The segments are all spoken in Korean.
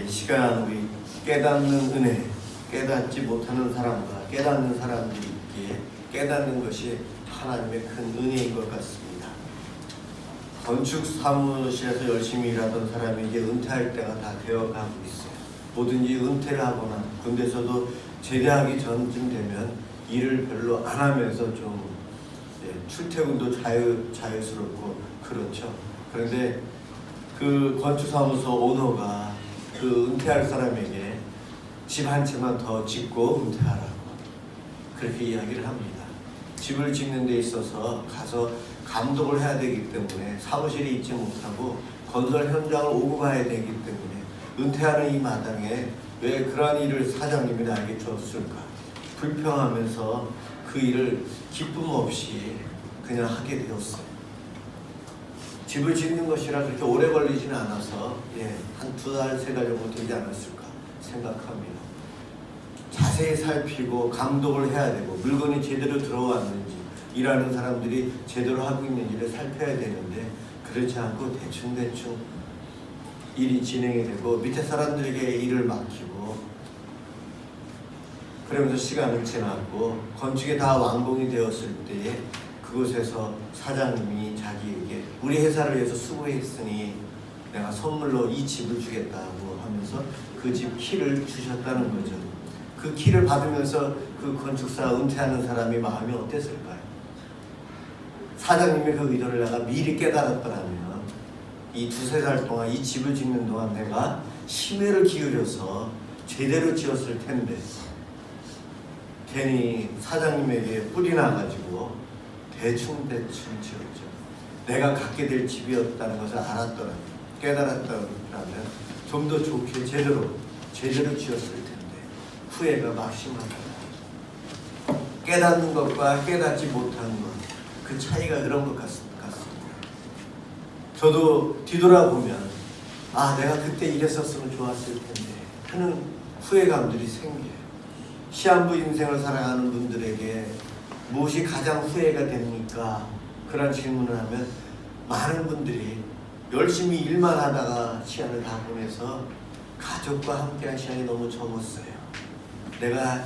이 시간 우리 깨닫는 은혜, 깨닫지 못하는 사람과 깨닫는 사람들이 있기에 깨닫는 것이 하나님의 큰 은혜인 것 같습니다. 건축 사무실에서 열심히 일하던 사람이 이제 은퇴할 때가 다 되어가고 있어요. 뭐든지 은퇴를 하거나 군대에서도 제대하기 전쯤 되면 일을 별로 안 하면서 좀 출퇴근도 자유스럽고 그렇죠. 그런데 그 건축사무소 오너가 그 은퇴할 사람에게 집 한 채만 더 짓고 은퇴하라고 그렇게 이야기를 합니다. 집을 짓는 데 있어서 가서 감독을 해야 되기 때문에 사무실에 있지 못하고 건설 현장을 오고 가야 되기 때문에 은퇴하는 이 마당에 왜 그러한 일을 사장님이 나에게 줬을까 불평하면서 그 일을 기쁨 없이 그냥 하게 되었어요. 집을 짓는 것이라 그렇게 오래 걸리지는 않아서 한 2달, 3달 정도 되지 않았을까 생각합니다. 자세히 살피고 감독을 해야 되고 물건이 제대로 들어왔는지 일하는 사람들이 제대로 하고 있는지를 살펴야 되는데 그렇지 않고 대충대충 일이 진행이 되고 밑에 사람들에게 일을 맡기고 그러면서 시간을 지났고 건축이 다 완공이 되었을 때에 그곳에서 사장님이 자기에게 우리 회사를 위해서 수고했으니 내가 선물로 이 집을 주겠다고 하면서 그 집 키를 주셨다는 거죠. 그 키를 받으면서 그 건축사 은퇴하는 사람이 마음이 어땠을까요? 사장님의 그 의도를 내가 미리 깨달았더라면 이 2-3달 동안 이 집을 짓는 동안 내가 심혈을 기울여서 제대로 지었을 텐데 괜히 사장님에게 뿔이 나가지고 대충 지었죠. 내가 갖게 될 집이었다는 것을 알았더라면 깨달았더라면 좀 더 좋게 제대로 지었을 텐데 후회가 막심하다. 깨닫는 것과 깨닫지 못하는 것 그 차이가 그런 것 같습니다. 저도 뒤돌아보면 내가 그때 이랬었으면 좋았을 텐데 하는 후회감들이 생겨요. 시한부 인생을 살아가는 분들에게 무엇이 가장 후회가 됩니까? 그런 질문을 하면 많은 분들이 열심히 일만 하다가 시간을 다 보내서 가족과 함께한 시간이 너무 적었어요. 내가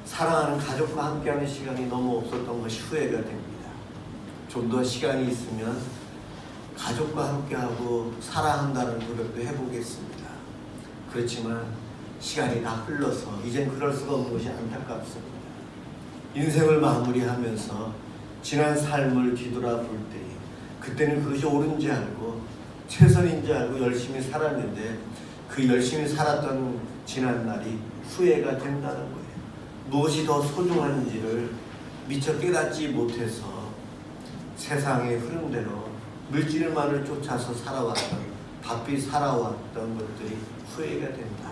사랑하는 가족과 함께하는 시간이 너무 없었던 것이 후회가 됩니다. 좀 더 시간이 있으면 가족과 함께하고 사랑한다는 노력도 해보겠습니다. 그렇지만 시간이 다 흘러서 이젠 그럴 수가 없는 것이 안타깝습니다. 인생을 마무리하면서 지난 삶을 뒤돌아볼 때 그때는 그것이 옳은지 알고 최선인지 알고 열심히 살았는데 그 열심히 살았던 지난 날이 후회가 된다는 거예요. 무엇이 더 소중한지를 미처 깨닫지 못해서 세상의 흐름대로 물질만을 쫓아서 살아왔던 바삐 살아왔던 것들이 후회가 된다.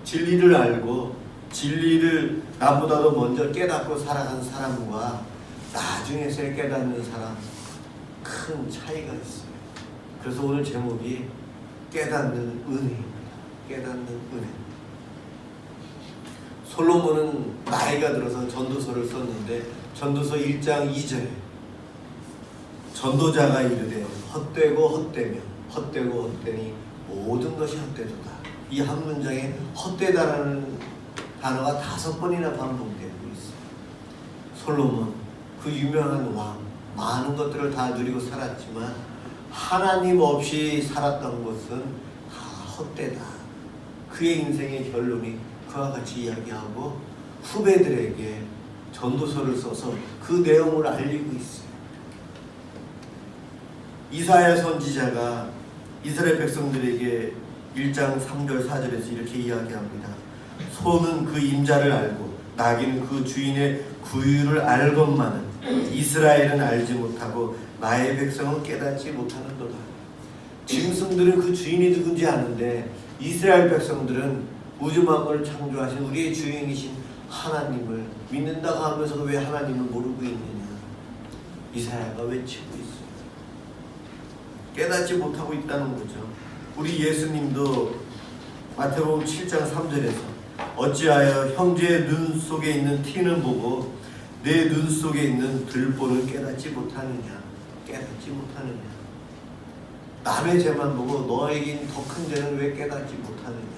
진리를 알고 진리를 나보다도 먼저 깨닫고 살아간 사람과 나중에서 깨닫는 사람 큰 차이가 있어요. 그래서 오늘 제목이 깨닫는 은혜입니다. 깨닫는 은혜. 솔로몬은 나이가 들어서 전도서를 썼는데 전도서 1장 2절에 전도자가 이르되 헛되고 헛되며 헛되고 헛되니 모든 것이 헛되도다. 이 한 문장에 헛되다라는 단어가 5번이나 반복되고 있어요. 솔로몬 그 유명한 왕 많은 것들을 다 누리고 살았지만 하나님 없이 살았던 것은 다 헛되다. 그의 인생의 결론이 그와 같이 이야기하고 후배들에게 전도서를 써서 그 내용을 알리고 있어요. 이사야 선지자가 이스라엘 백성들에게 1장 3절 4절에서 이렇게 이야기합니다. 소는 그 임자를 알고 나귀는 그 주인의 구유를 알건만은 이스라엘은 알지 못하고 나의 백성은 깨닫지 못하는도다. 짐승들은 그 주인이 누군지 아는데 이스라엘 백성들은 우주만물을 창조하신 우리의 주인이신 하나님을 믿는다고 하면서도 왜 하나님을 모르고 있느냐. 이사야가 외치고 있어요. 깨닫지 못하고 있다는 거죠. 우리 예수님도 마태복음 7장 3절에서 어찌하여 형제의 눈 속에 있는 티는 보고 내 눈 속에 있는 들보는 깨닫지 못하느냐. 남의 죄만 보고 너에겐 더 큰 죄는 왜 깨닫지 못하느냐.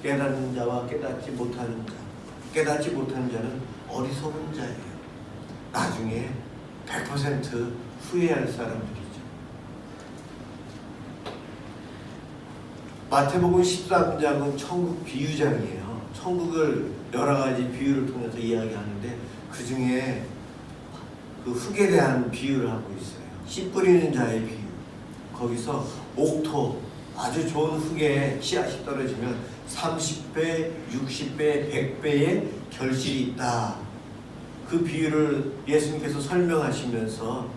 깨닫는 자와 깨닫지 못하는 자. 깨닫지 못하는 자는 어리석은 자예요. 나중에 100% 후회할 사람들이죠. 마태복음 13장은 천국 비유장이에요. 천국을 여러 가지 비유를 통해서 이야기하는데 그 중에 그 흙에 대한 비유를 하고 있어요. 씨 뿌리는 자의 비유. 거기서 옥토, 아주 좋은 흙에 씨앗이 떨어지면 30배, 60배, 100배의 결실이 있다. 그 비유를 예수님께서 설명하시면서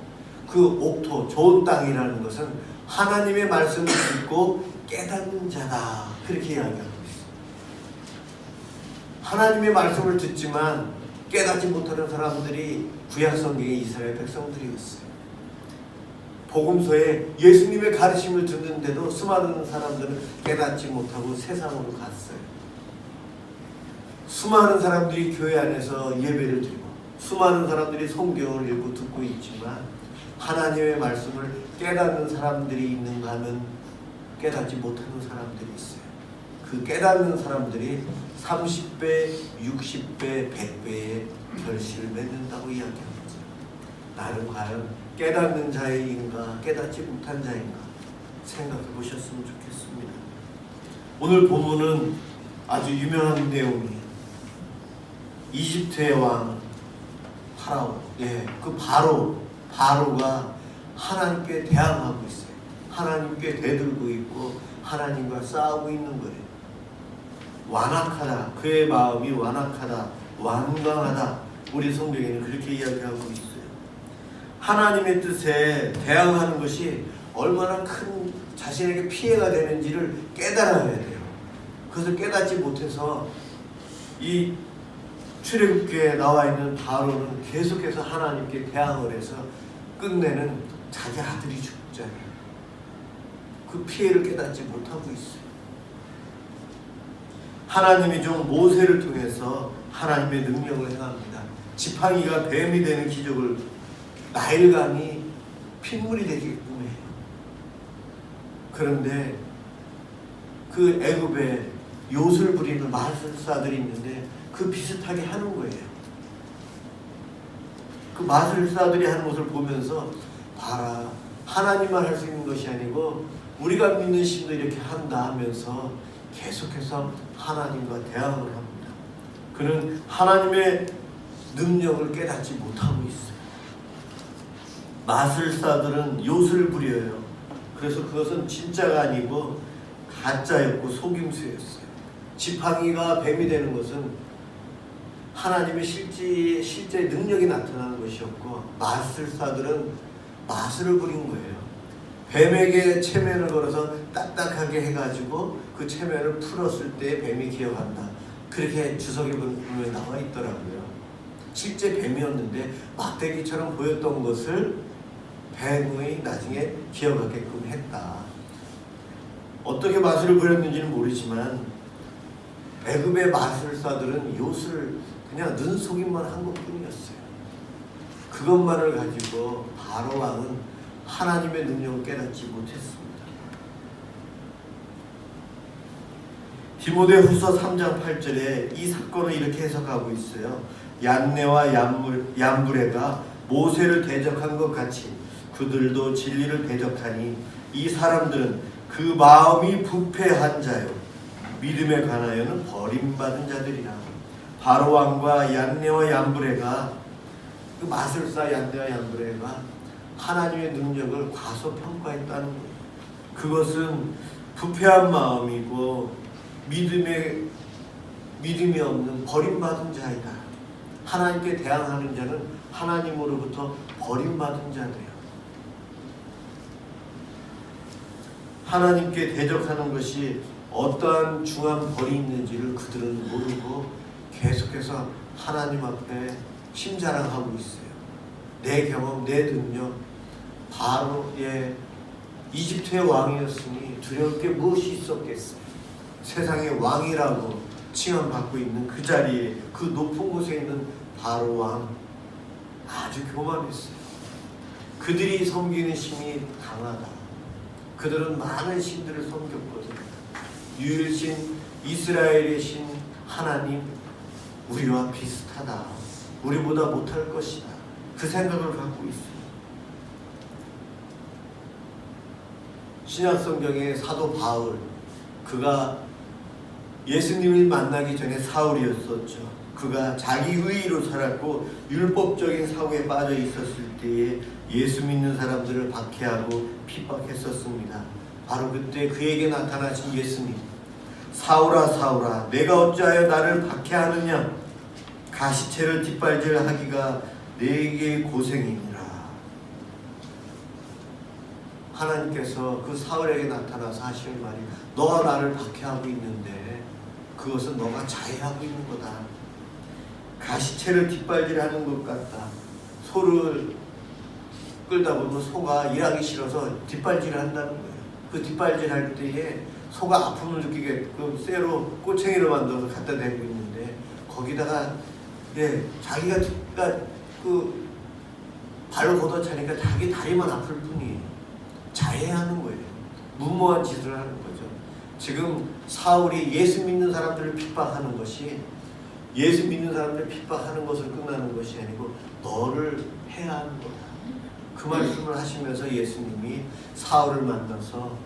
그 옥토, 좋은 땅이라는 것은 하나님의 말씀을 듣고 깨닫는 자다. 그렇게 이야기하고 있어요. 하나님의 말씀을 듣지만 깨닫지 못하는 사람들이 구약성경의 이스라엘 백성들이었어요. 복음서에 예수님의 가르침을 듣는데도 수많은 사람들은 깨닫지 못하고 세상으로 갔어요. 수많은 사람들이 교회 안에서 예배를 드리고 수많은 사람들이 성경을 읽고 듣고 있지만 하나님의 말씀을 깨닫는 사람들이 있는가 하면 깨닫지 못하는 사람들이 있어요. 그 깨닫는 사람들이 30배, 60배, 100배의 결실을 맺는다고 이야기합니다. 나는 과연 깨닫는 자인가 깨닫지 못한 자인가 생각해 보셨으면 좋겠습니다. 오늘 본문은 아주 유명한 내용이에요. 이집트의 왕 파라오, 그 바로가 하나님께 대항하고 있어요. 하나님께 대들고 있고 하나님과 싸우고 있는 거예요. 완악하다, 그의 마음이 완악하다, 완강하다. 우리 성경에는 그렇게 이야기하고 있어요. 하나님의 뜻에 대항하는 것이 얼마나 큰 자신에게 피해가 되는지를 깨달아야 돼요. 그것을 깨닫지 못해서 이 출애굽기에 나와 있는 바로는 계속해서 하나님께 대항을 해서 끝내는 자기 아들이 죽잖아요. 그 피해를 깨닫지 못하고 있어요. 하나님이 좀 모세를 통해서 하나님의 능력을 행합니다. 지팡이가 뱀이 되는 기적을 나일강이 핏물이 되게끔 해요. 그런데 그 애굽에 요술 부리는 마술사들이 있는데 그 비슷하게 하는 거예요. 그 마술사들이 하는 것을 보면서 봐라, 하나님만 할 수 있는 것이 아니고 우리가 믿는 신도 이렇게 한다 하면서 계속해서 하나님과 대항을 합니다. 그는 하나님의 능력을 깨닫지 못하고 있어요. 마술사들은 요술을 부려요. 그래서 그것은 진짜가 아니고 가짜였고 속임수였어요. 지팡이가 뱀이 되는 것은 하나님의 실제 능력이 나타나는 것이었고, 마술사들은 마술을 부린 거예요. 뱀에게 체면을 걸어서 딱딱하게 해가지고 그 체면을 풀었을 때 뱀이 기억한다. 그렇게 주석에 보면 나와 있더라고요. 실제 뱀이었는데 막대기처럼 보였던 것을 뱀이 나중에 기억하게끔 했다. 어떻게 마술을 부렸는지는 모르지만 애굽의 마술사들은 요술을 그냥 눈속임만 한 것뿐이었어요. 그것만을 가지고 바로 왕은 하나님의 능력을 깨닫지 못했습니다. 디모데후서 3장 8절에 이 사건을 이렇게 해석하고 있어요. 얀네와 얀브레가 모세를 대적한 것 같이 그들도 진리를 대적하니 이 사람들은 그 마음이 부패한 자요 믿음에 관하여는 버림받은 자들이라. 바로왕과 얀네와 얀브레가, 그 마술사 얀네와 얀브레가 하나님의 능력을 과소평가했다는 거예요. 그것은 부패한 마음이고 믿음이 없는 버림받은 자이다. 하나님께 대항하는 자는 하나님으로부터 버림받은 자들이에요. 하나님께 대적하는 것이 어떠한 중한 벌이 있는지를 그들은 모르고 계속해서 하나님 앞에 심자랑하고 있어요. 내 경험, 내 능력, 바로의 이집트의 왕이었으니 두려울 게 무엇이 있었겠어요. 세상의 왕이라고 칭함받고 있는 그 자리에, 그 높은 곳에 있는 바로 왕, 아주 교만했어요. 그들이 섬기는 신이 강하다. 그들은 많은 신들을 섬겼거든요. 유일신 이스라엘의 신 하나님, 우리와 비슷하다, 우리보다 못할 것이다, 그 생각을 갖고 있어요. 신약성경의 사도 바울, 그가 예수님을 만나기 전에 사울이었었죠. 그가 자기 의의로 살았고 율법적인 사고에 빠져 있었을 때에 예수 믿는 사람들을 박해하고 핍박했었습니다. 바로 그때 그에게 나타나신 예수님, 사울아 사울아 내가 어찌하여 나를 박해하느냐, 가시체를 뒷발질하기가 내게 고생이니라. 하나님께서 그 사울에게 나타나서 하시는 말이, 너가 나를 박해하고 있는데 그것은 너가 자해하고 있는 거다. 가시체를 뒷발질하는 것 같다. 소를 끌다 보면 소가 일하기 싫어서 뒷발질을 한다는 거예요. 그 뒷발질할 때에 소가 아픔을 느끼게끔 쇠로 꼬챙이를 만들어서 갖다 대고 있는데, 거기다가 자기가 그 발로 걷어차니까 자기 다리만 아플 뿐이에요. 자해하는 거예요. 무모한 짓을 하는 거죠. 지금 사울이 예수 믿는 사람들을 핍박하는 것이, 예수 믿는 사람들을 핍박하는 것을 끝나는 것이 아니고 너를 해야 하는 거다. 그 말씀을 하시면서 예수님이 사울을 만나서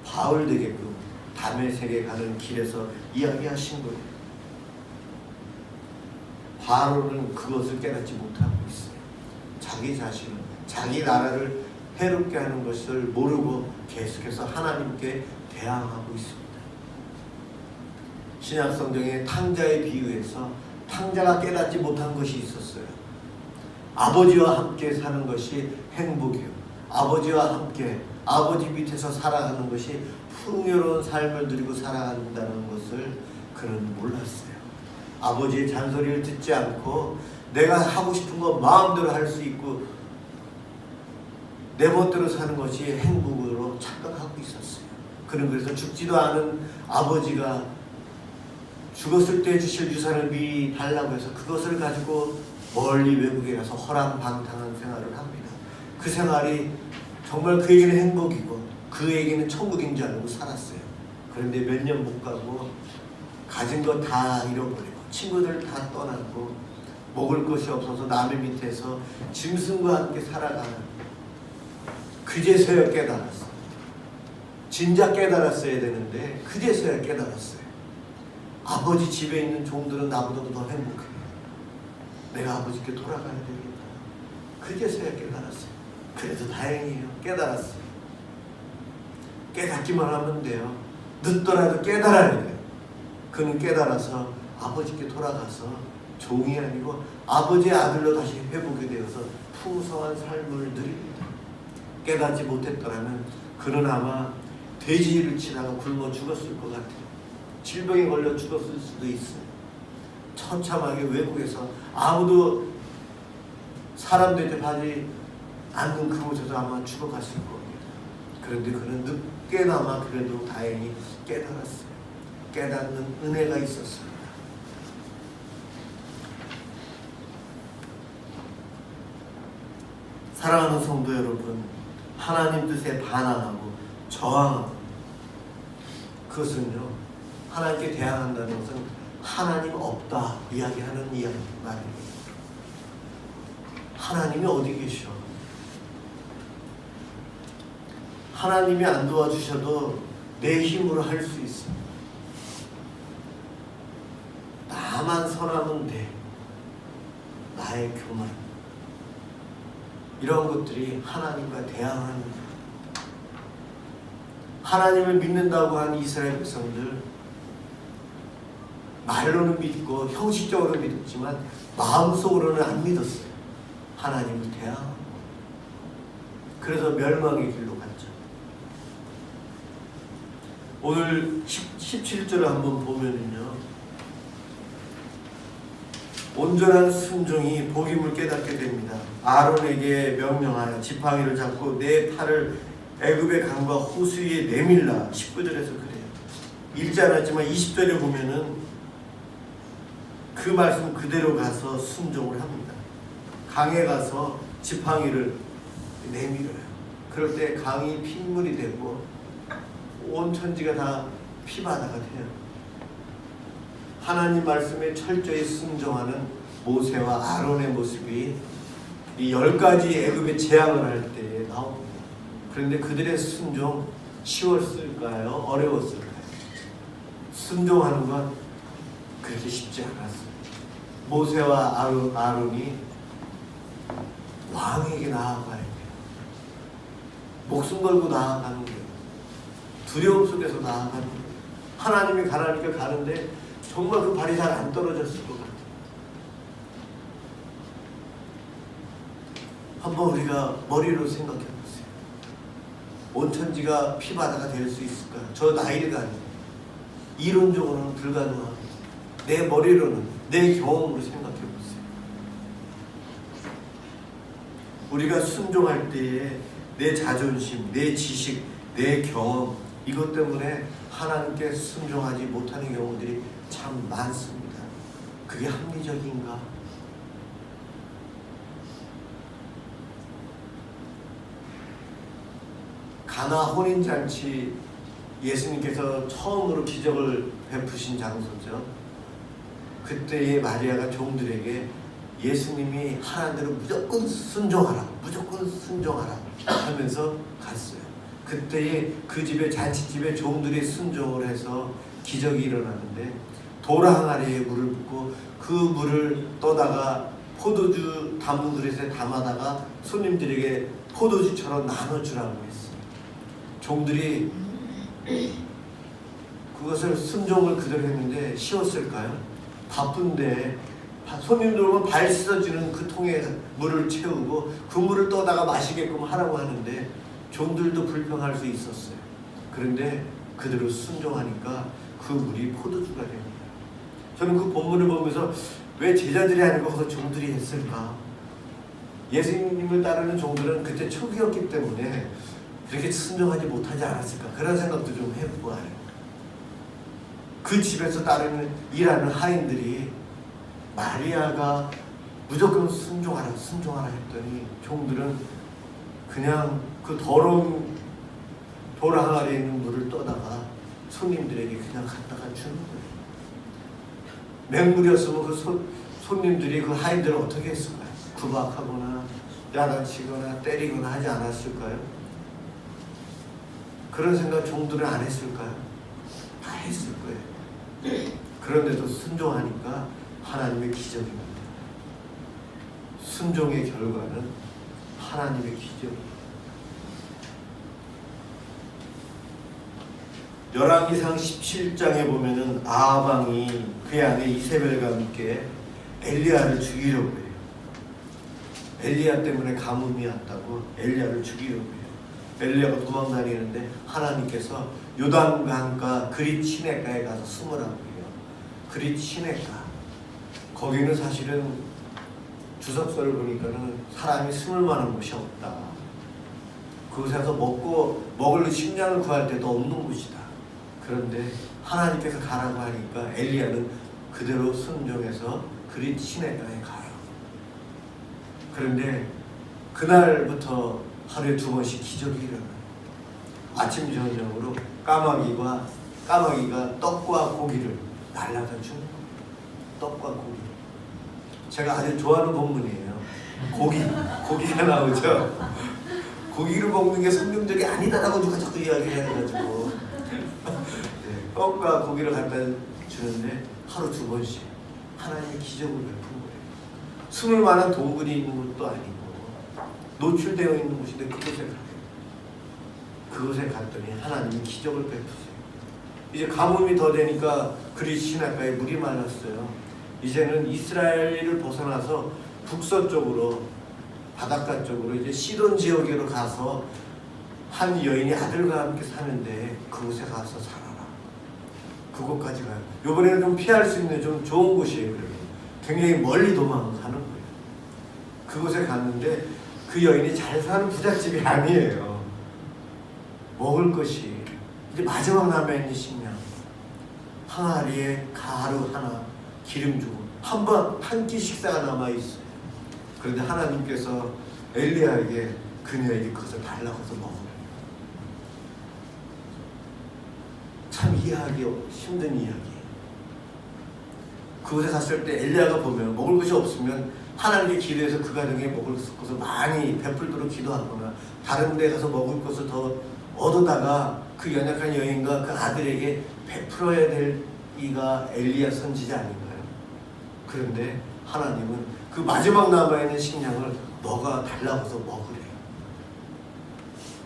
바울 되게끔 다메섹에 가는 길에서 이야기하신 거예요. 바로는 그것을 깨닫지 못하고 있어요. 자기 자신을, 자기 나라를 해롭게 하는 것을 모르고 계속해서 하나님께 대항하고 있습니다. 신약성경의 탕자에 비유해서 탕자가 깨닫지 못한 것이 있었어요. 아버지와 함께 사는 것이 행복이요, 아버지와 함께 아버지 밑에서 살아가는 것이 풍요로운 삶을 누리고 살아간다는 것을 그는 몰랐어요. 아버지의 잔소리를 듣지 않고 내가 하고 싶은 거 마음대로 할 수 있고 내 멋대로 사는 것이 행복으로 착각하고 있었어요. 그는 그래서 죽지도 않은 아버지가 죽었을 때 주실 유산을 미리 달라고 해서 그것을 가지고 멀리 외국에 가서 허랑방탕한 생활을 합니다. 그 생활이 정말 그에게는 행복이고 그에게는 천국인 줄 알고 살았어요. 그런데 몇 년 못 가고 가진 거 다 잃어버리고 친구들 다 떠나고 먹을 것이 없어서 남의 밑에서 짐승과 함께 살아가는, 그제서야 깨달았어요. 진작 깨달았어야 되는데 그제서야 깨달았어요. 아버지 집에 있는 종들은 나보다도 더 행복해요. 내가 아버지께 돌아가야 되겠다. 그제서야 깨달았어요. 그래도 다행이에요. 깨달았어요. 깨닫기만 하면 돼요. 늦더라도 깨달아야 돼요. 그는 깨달아서 아버지께 돌아가서 종이 아니고 아버지의 아들로 다시 회복이 되어서 풍성한 삶을 누립니다. 깨닫지 못했더라면 그는 아마 돼지를 치다가 굶어 죽었을 것 같아요. 질병에 걸려 죽었을 수도 있어요. 처참하게 외국에서 아무도 사람 대접하지 않는 그곳에서 아마 죽어갔을 겁니다. 그런데 그는 늦게나마 그래도 다행히 깨달았어요. 깨닫는 은혜가 있었습니다. 사랑하는 성도 여러분, 하나님 뜻에 반항하고 저항하고, 그것은요, 하나님께 대항한다는 것은 하나님 없다 이야기하는 말입니다. 하나님이 어디 계셔? 하나님이 안 도와주셔도 내 힘으로 할 수 있어. 나만 선하면 돼. 나의 교만. 이런 것들이 하나님과 대항하는 거예요. 하나님을 믿는다고 한 이스라엘 백성들, 말로는 믿고 형식적으로 믿었지만 마음속으로는 안 믿었어요. 하나님을 대항하고. 그래서 멸망의 길로 갔죠. 오늘 17절을 한번 보면은요, 온전한 순종이 복임을 깨닫게 됩니다. 아론에게 명령하여 지팡이를 잡고 내 팔을 애굽의 강과 호수에 내밀라. 19절에서 그래요. 읽지 않았지만 20절에 보면은 그 말씀 그대로 가서 순종을 합니다. 강에 가서 지팡이를 내밀어요. 그럴 때 강이 핏물이 되고 온 천지가 다 피바다가 돼요. 하나님 말씀에 철저히 순종하는 모세와 아론의 모습이 이 10가지 애굽의 재앙을 할 때에 나옵니다. 그런데 그들의 순종 쉬웠을까요? 어려웠을까요? 순종하는 건 그렇게 쉽지 않았어요. 모세와 아론이 왕에게 나아가야 돼요. 목숨 걸고 나아가는 거예요. 두려움 속에서 나아가는 거예요. 하나님이 가라니까 가는데 정말 그 발이 잘 안 떨어졌을 것 같아요. 한번 우리가 머리로 생각해 보세요. 온 천지가 피바다가 될 수 있을까요? 저 나이가 아니에요. 이론적으로는 불가능합니다. 내 머리로는, 내 경험으로 생각해 보세요. 우리가 순종할 때에 내 자존심, 내 지식, 내 경험 이것 때문에 하나님께 순종하지 못하는 경우들이 참 많습니다. 그게 합리적인가? 가나 혼인잔치 예수님께서 처음으로 기적을 베푸신 장소죠. 그때의 마리아가 종들에게 예수님이 하라는 대로 무조건 순종하라, 무조건 순종하라 하면서 갔어요. 그때의 그 집의 잔치집에 종들이 순종을 해서 기적이 일어나는데 돌 항아리에 물을 붓고 그 물을 떠다가 포도주 담은 그릇에 담아다가 손님들에게 포도주처럼 나눠주라고 했어요. 종들이 그것을 순종을 그대로 했는데 쉬웠을까요? 바쁜데 손님들 오면 발 씻어주는 그 통에 물을 채우고 그 물을 떠다가 마시게끔 하라고 하는데 종들도 불평할 수 있었어요. 그런데 그대로 순종하니까 그 물이 포도주가 됩니다. 저는 그 본문을 보면서 왜 제자들이 하는 거 거기서 종들이 했을까? 예수님을 따르는 종들은 그때 초기였기 때문에 그렇게 순종하지 못하지 않았을까? 그런 생각도 좀 해보아요. 그 집에서 일하는 하인들이 마리아가 무조건 순종하라 했더니 종들은 그냥 그 더러운 돌 항아리에 있는 물을 떠다가 손님들에게 그냥 갖다가 주는 거예요. 맹물이었으면 그 손님들이 그 하인들을 어떻게 했을까요? 구박하거나 야단치거나 때리거나 하지 않았을까요? 그런 생각 종들은 안 했을까요? 다 했을 거예요. 그런데도 순종하니까 하나님의 기적입니다. 순종의 결과는 하나님의 기적입니다. 열왕기상 17장에 보면은 아합왕이 그의 아내 이세벨과 함께 엘리야를 죽이려고 해요. 엘리야 때문에 가뭄이 왔다고 엘리야를 죽이려고 해요. 엘리야가 도망다니는데 하나님께서 요단강가 그릿 시내가에 가서 숨으라고 해요. 그릿 시내가 거기는 사실은 주석서를 보니까는 사람이 숨을 만한 곳이 없다. 그곳에서 먹을 식량을 구할 때도 없는 곳이다. 그런데 하나님께서 가라고 하니까 엘리야는 그대로 순종해서 그릿 시내가에 가요. 그런데 그날부터 하루에 2번씩 기적이 일어나요. 아침 저녁으로 까마귀가 떡과 고기를 날라다 주는 거예요. 떡과 고기. 제가 아주 좋아하는 본문이에요. 고기가 나오죠. 고기를 먹는 게 성경적이 아니다라고 누가 자꾸 이야기를 해가지고 네, 떡과 고기를 갖다 주는데 하루 2번씩 하나님의 기적을 베푼 거예요. 숨을 만한 동굴이 있는 것도 아니고 노출되어 있는 곳인데 그곳에 갔더니 하나님이 기적을 베푸세요. 이제 가뭄이 더 되니까 그릿 시내가에 물이 말랐어요. 이제는 이스라엘을 벗어나서 북서쪽으로 바닷가 쪽으로 이제 시돈 지역으로 가서 한 여인이 아들과 함께 사는데 그곳에 가서 살아라. 그곳까지 가요. 이번에는 좀 피할 수 있는 좀 좋은 곳이에요. 그러면 굉장히 멀리 도망가는 거예요. 그곳에 갔는데 그 여인이 잘 사는 부잣집이 아니에요. 먹을 것이 이제 마지막 남아있는 식량 항아리에 가루 하나 기름 주고 한 끼 식사가 남아있어요. 그런데 하나님께서 엘리야에게 그녀에게 그것을 달라고 해서 먹으래요. 이해하기 힘든 이야기예요. 그곳에 갔을 때 엘리야가 보면 먹을 것이 없으면 하나님께 기도해서 그 가정에 먹을 것을 많이 베풀도록 기도하거나 다른 데 가서 먹을 것을 더 얻어다가 그 연약한 여인과 그 아들에게 베풀어야 될 이가 엘리야 선지자 아닌가요? 그런데 하나님은 그 마지막 남아있는 식량을 너가 달라고 해서 먹으래요.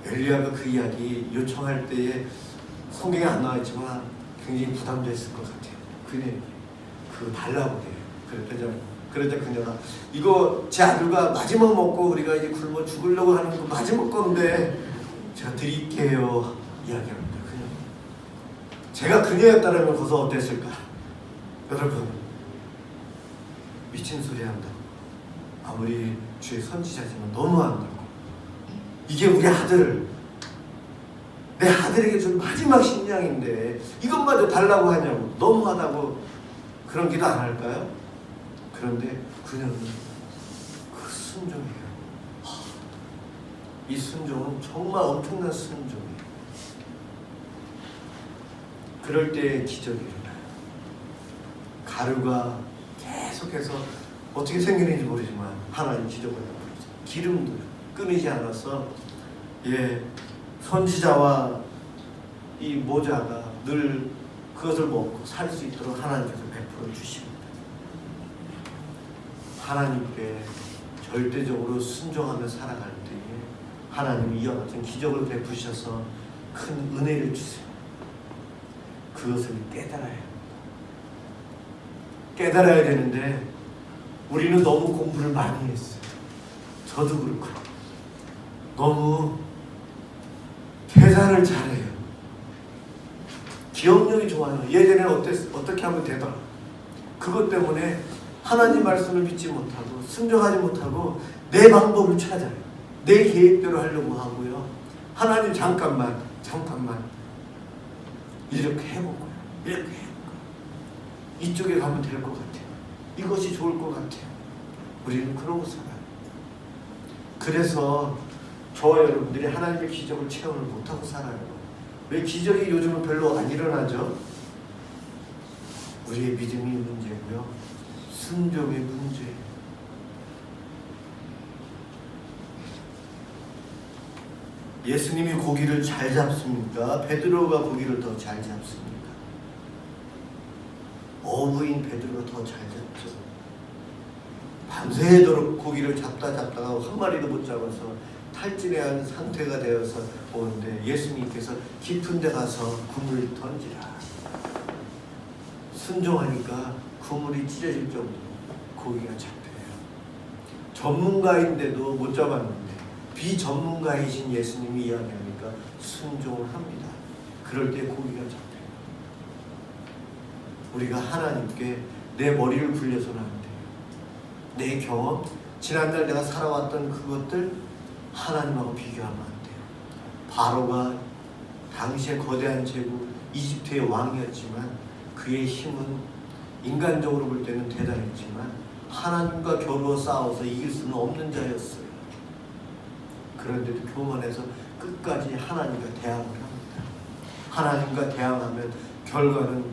엘리야가 그 이야기 요청할 때에 성경에 안 나와있지만 굉장히 부담됐을 것 같아요. 그네 그 달라고 해요. 그러자 그녀가 이거 제 아들과 마지막 먹고 우리가 이제 굶어 죽으려고 하는 거 마지막 건데 제가 드릴게요 이야기합니다. 그녀 제가 그녀였다면 거기서 어땠을까? 여러분 미친 소리 한다고 아무리 주의 선지자지만 너무한다고 이게 우리 아들을 내 아들에게 준 마지막 식량인데 이것마저 달라고 하냐고 너무하다고 그런 기도 안 할까요? 그런데 그녀는 그 순종이에요. 이 순종은 정말 엄청난 순종이에요. 그럴 때 기적이 일어나요. 가루가 계속해서 어떻게 생기는지 모르지만 하나님 기적을 베풀어서 기름도 끊이지 않아서 선지자와 이 모자가 늘 그것을 먹고 살 수 있도록 하나님께서 베풀어 주십니다. 하나님께 절대적으로 순종하며 살아갈 때에 하나님이 이와 같은 기적을 베푸셔서 큰 은혜를 주세요. 그것을 깨달아야 되는데 우리는 너무 공부를 많이 했어요. 저도 그렇고 너무 계산을 잘해요. 기억력이 좋아요. 예전에 어떻게 하면 되더라. 그것 때문에 하나님 말씀을 믿지 못하고 순종하지 못하고 내 방법을 찾아요. 내 계획대로 하려고 하고요. 하나님 잠깐만 이렇게 해보고요. 이쪽에 가면 될 것 같아요. 이것이 좋을 것 같아요. 우리는 그러고 살아요. 그래서 저와 여러분들이 하나님의 기적을 체험을 못하고 살아요. 왜 기적이 요즘은 별로 안 일어나죠? 우리의 믿음이 문제고요. 순종의 문제예요. 예수님이 고기를 잘 잡습니까? 베드로가 고기를 더 잘 잡습니까? 어부인 베드로가 더 잘 잡죠. 밤새도록 고기를 잡다가 한 마리도 못 잡아서 탈진한 상태가 되어서 오는데 예수님께서 깊은 데 가서 그물을 던지라. 순종하니까 그물이 찢어질 정도로 고기가 잡혀요. 전문가인데도 못 잡았는데 비전문가이신 예수님이 이야기하니까 순종을 합니다. 그럴 때 고기가 잡혀요. 우리가 하나님께 내 머리를 굴려서는 안 돼요. 내 경험, 지난날 내가 살아왔던 그것들 하나님하고 비교하면 안 돼요. 바로가 당시의 거대한 제국 이집트의 왕이었지만 그의 힘은 인간적으로 볼 때는 대단했지만 하나님과 겨루어 싸워서 이길 수는 없는 자였어요. 그런데도 교만해서 끝까지 하나님과 대항을 합니다. 하나님과 대항하면 결과는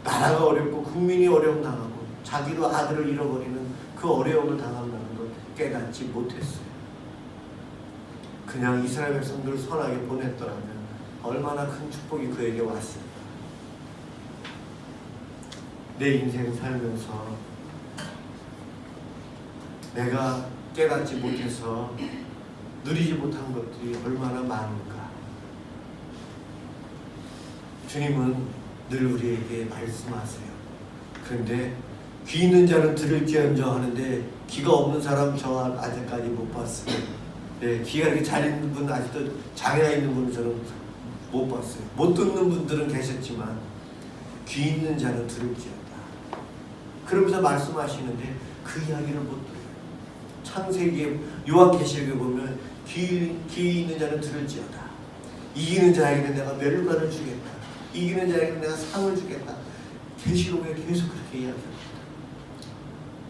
나라가 어렵고 국민이 어려움 당하고 자기도 아들을 잃어버리는 그 어려움을 당한다는 걸 깨닫지 못했어요. 그냥 이스라엘 백성들을 선하게 보냈더라면 얼마나 큰 축복이 그에게 왔을까. 내 인생 살면서 내가 깨닫지 못해서 누리지 못한 것들이 얼마나 많은가. 주님은 늘 우리에게 말씀하세요. 그런데 귀 있는 자는 들을지언정 하는데 귀가 없는 사람 저 아직까지 못 봤어요. 귀가 이렇게 잘 있는 분 아직도 장애가 있는 분은 저는 못 봤어요. 못 듣는 분들은 계셨지만 귀 있는 자는 들을지어다. 그러면서 말씀하시는데 그 이야기를 못 들어요. 창세기에 요한계시록에 보면 귀 있는 자는 들을지어다. 이기는 자에게는 내가 멸관을 주겠다. 이기는 자에게는 내가 상을 주겠다. 계시록에 계속 그렇게 이야기합니다.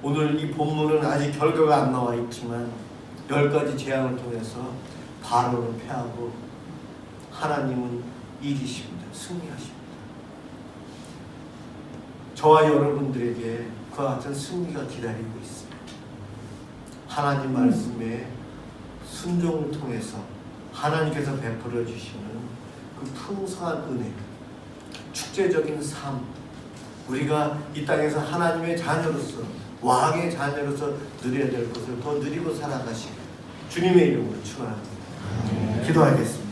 오늘 이 본문은 아직 결과가 안 나와 있지만 10가지 재앙을 통해서 바로는 패하고 하나님은 이기십니다. 승리하십니다. 저와 여러분들에게 그와 같은 승리가 기다리고 있습니다. 하나님 말씀에 순종을 통해서 하나님께서 베풀어 주시는 그 풍성한 은혜, 축제적인 삶, 우리가 이 땅에서 하나님의 자녀로서, 왕의 자녀로서 누려야 될 것을 더 누리고 살아가시길 주님의 이름으로 축원합니다. 기도하겠습니다.